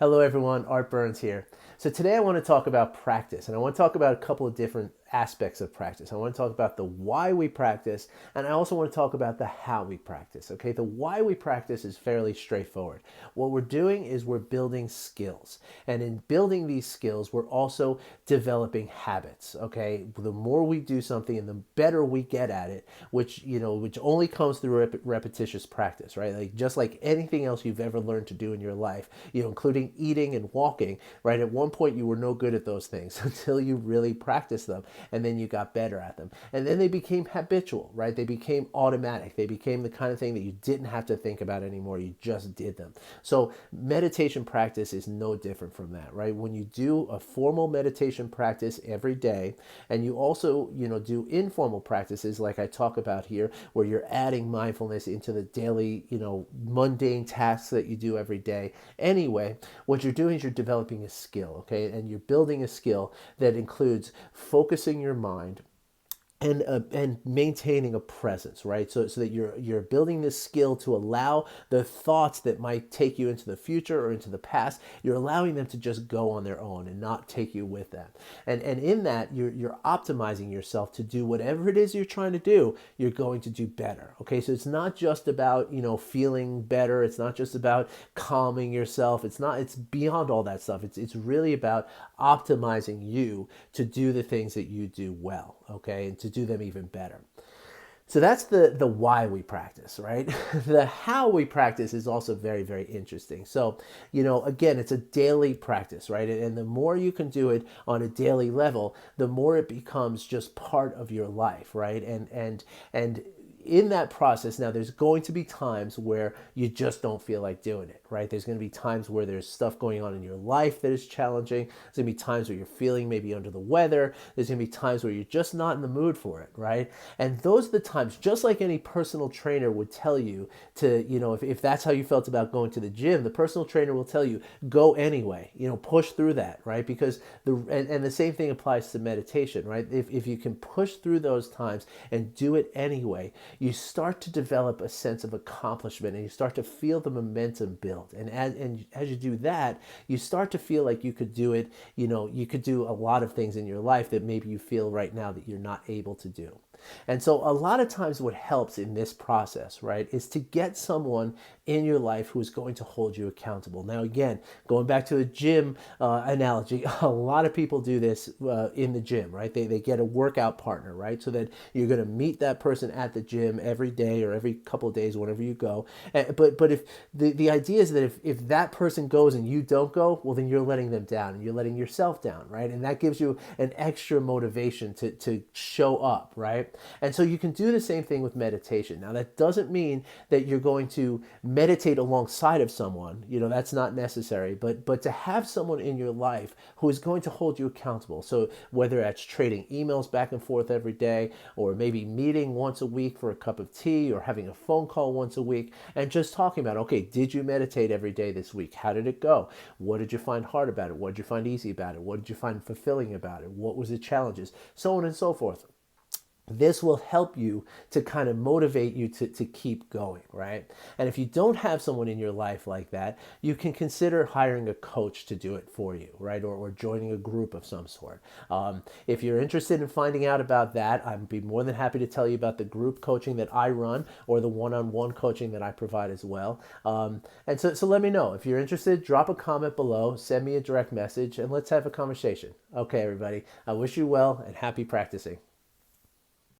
Hello everyone, Art Burns here. So today I want to talk about practice, and I want to talk about a couple of different aspects of practice. I want to talk about the why we practice, and I also want to talk about the how we practice. Okay, the why we practice is fairly straightforward. What we're doing is we're building skills, and in building these skills, we're also developing habits. Okay, the more we do something and the better we get at it, which only comes through repetitious practice, right? Like just like anything else you've ever learned to do in your life, including eating and walking, right? At one point you were no good at those things until you really practiced them, and then you got better at them. And then they became habitual, right? They became automatic. They became the kind of thing that you didn't have to think about anymore. You just did them. So meditation practice is no different from that, right? When you do a formal meditation practice every day, and you also, do informal practices like I talk about here, where you're adding mindfulness into the daily, mundane tasks that you do every day anyway, what you're doing is you're developing a skill, okay? And you're building a skill that includes focusing your mind and maintaining a presence, right? So that you're building this skill to allow the thoughts that might take you into the future or into the past, you're allowing them to just go on their own and not take you with them. And in that, you're optimizing yourself to do whatever it is you're trying to do, you're going to do better. Okay, so it's not just about feeling better. It's not just about calming yourself. It's beyond all that stuff. It's really about optimizing you to do the things that you do well, okay, and to do them even better. So that's the why we practice, right? The how we practice is also very, very interesting. So, again, it's a daily practice, right? And the more you can do it on a daily level, the more it becomes just part of your life, right? And in that process, now there's going to be times where you just don't feel like doing it, right? There's going to be times where there's stuff going on in your life that is challenging. There's going to be times where you're feeling maybe under the weather. There's going to be times where you're just not in the mood for it, right? And those are the times, just like any personal trainer would tell you to, if that's how you felt about going to the gym, the personal trainer will tell you, go anyway, push through that, right? Because and the same thing applies to meditation, right? If you can push through those times and do it anyway, you start to develop a sense of accomplishment and you start to feel the momentum build. And as you do that, you start to feel like you could do it, you could do a lot of things in your life that maybe you feel right now that you're not able to do. And so a lot of times what helps in this process, right, is to get someone in your life who is going to hold you accountable. Now, again, going back to a gym analogy, a lot of people do this in the gym, right? They get a workout partner, right? So that you're going to meet that person at the gym every day or every couple of days, whenever you go. But if the idea is that if that person goes and you don't go, well, then you're letting them down and you're letting yourself down, right? And that gives you an extra motivation to show up, right? And so you can do the same thing with meditation. Now, that doesn't mean that you're going to meditate alongside of someone. That's not necessary. But to have someone in your life who is going to hold you accountable. So whether that's trading emails back and forth every day, or maybe meeting once a week for a cup of tea, or having a phone call once a week, and just talking about, okay, did you meditate every day this week? How did it go? What did you find hard about it? What did you find easy about it? What did you find fulfilling about it? What was the challenges? So on and so forth. This will help you to kind of motivate you to keep going, right? And if you don't have someone in your life like that, you can consider hiring a coach to do it for you, right? Or joining a group of some sort. If you're interested in finding out about that, I'd be more than happy to tell you about the group coaching that I run or the one-on-one coaching that I provide as well. And so let me know. If you're interested, drop a comment below, send me a direct message, and let's have a conversation. Okay, everybody, I wish you well and happy practicing.